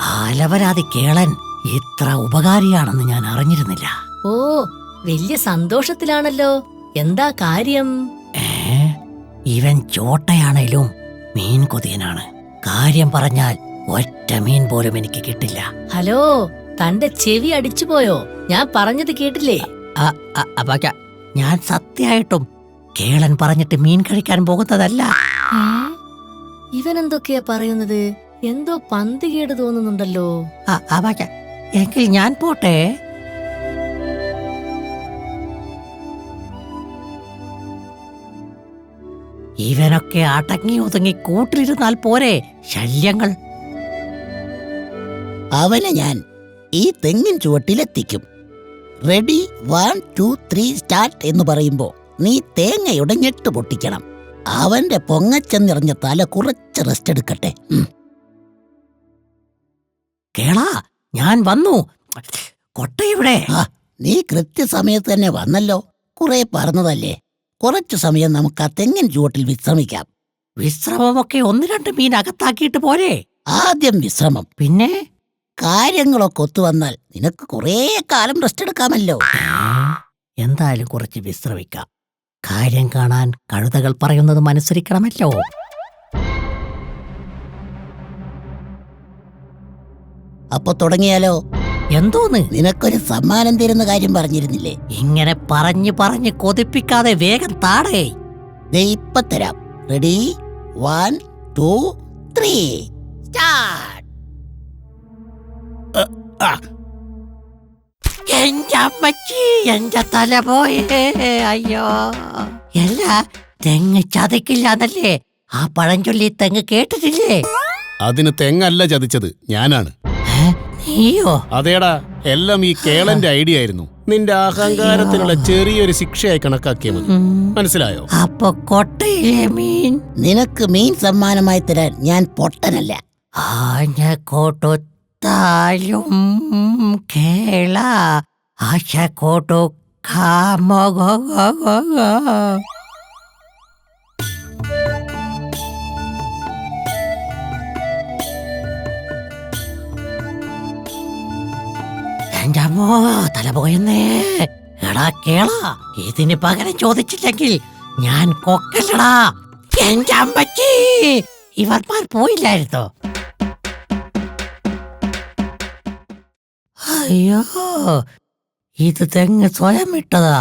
ആലവരാതി കേളൻ ഇത്ര ഉപകാരിയാണെന്ന് ഞാൻ അറിഞ്ഞിരുന്നില്ല. ഓ, വലിയ സന്തോഷത്തിലാണല്ലോ. എന്താ കാര്യം? ഇവൻ ചോട്ടയാണേലും മീൻ കൊതിയനാണ്. കാര്യം പറഞ്ഞാൽ ഒറ്റ മീൻ പോലും എനിക്ക് കിട്ടില്ല. ഹലോ, തന്റെ ചെവി അടിച്ചുപോയോ? ഞാൻ പറഞ്ഞത് കേട്ടില്ലേ? ഞാൻ സത്യമായിട്ടും കേളൻ പറഞ്ഞിട്ട് മീൻ കഴിക്കാൻ പോകുന്നതല്ല. ഇവൻ എന്തൊക്കെയാ പറയുന്നത്? എന്തോ പന്തികേട് തോന്നുന്നുണ്ടല്ലോ. എങ്കിൽ ഞാൻ പോട്ടെ. ഇവനൊക്കെ അടങ്ങി ഒതുങ്ങി കൂട്ടിലിരുന്നാൽ പോരെ ശല്യങ്ങൾ. അവനെ ഞാൻ ഈ തെങ്ങിൻ ചുവട്ടിലെത്തിക്കും. റെഡി 1 2 3 സ്റ്റാർട്ട് എന്ന് പറയുമ്പോ നീ തേങ്ങയുടെ ഞെട്ട് പൊട്ടിക്കണം. അവന്റെ പൊങ്ങച്ചെന്നിറഞ്ഞ തല കുറച്ച് റെസ്റ്റ് എടുക്കട്ടെ. കേളാ, ഞാൻ വന്നു. കൊട്ടയുടെ നീ കൃത്യസമയത്ത് തന്നെ വന്നല്ലോ. കുറെ പറഞ്ഞതല്ലേ, കുറച്ചു സമയം നമുക്ക് ആ തെങ്ങിൻ ചുവട്ടിൽ വിശ്രമിക്കാം. വിശ്രമമൊക്കെ 1-2 മീൻ അകത്താക്കിയിട്ട് പോരെ? ആദ്യം വിശ്രമം, പിന്നെ കാര്യങ്ങളൊക്കെ ഒത്തുവന്നാൽ നിനക്ക് കുറേ കാലം റെസ്റ്റ് എടുക്കാമല്ലോ. എന്തായാലും കുറച്ച് വിശ്രമിക്കാം. കാര്യം കാണാൻ കഴുതകൾ പറയുന്നത് അനുസരിക്കണമല്ലോ. അപ്പൊ തുടങ്ങിയാലോ? എന്തോന്ന്? നിനക്കൊരു സമ്മാനം തരുന്ന കാര്യം പറഞ്ഞിരുന്നില്ലേ? ഇങ്ങനെ പറഞ്ഞ് കൊതിപ്പിക്കാതെ വേഗം താടേ. ഇപ്പൊ തരാം. Ready 1 2 3 start. എന്റെ അമ്മച്ചി, എന്റെ തല പോയേ. അയ്യോ, അല്ല, തെങ്ങ് ചതക്കില്ലാന്നല്ലേ ആ പഴഞ്ചൊല്ലി? തെങ്ങ് കേട്ടിട്ടില്ലേ? അതിന് തെങ്ങല്ല ചതിച്ചത്, ഞാനാണ്. നീയോ? അതേടാ, എല്ലാം ഈ കേളന്റെ ഐഡിയ ആയിരുന്നു. നിന്റെ അഹങ്കാരത്തിനുള്ള ചെറിയൊരു ശിക്ഷയായി കണക്കാക്കിയ മതി. മനസ്സിലായോ? അപ്പൊ കൊട്ടയിലെ മീൻ നിനക്ക് മീൻ സമ്മാനമായി തരാൻ ഞാൻ പൊട്ടനല്ല. ആഞ്ഞ കൊടുത്താലും കേള ആശ കൊടുക്കാമോ? എന്റെ അമ്മോ, തല പോയെന്നേ. എടാ കേള, ഇതിന് പകരം ചോദിച്ചില്ലെങ്കിൽ ഞാൻ കൊക്കല്ലടാ. എന്റെ അമ്മച്ചി, ഇവർമാർ പോയില്ലായിരുന്നോ? അയ്യോ, ഇത് തെങ്ങ് സ്വയം ഇട്ടതാ.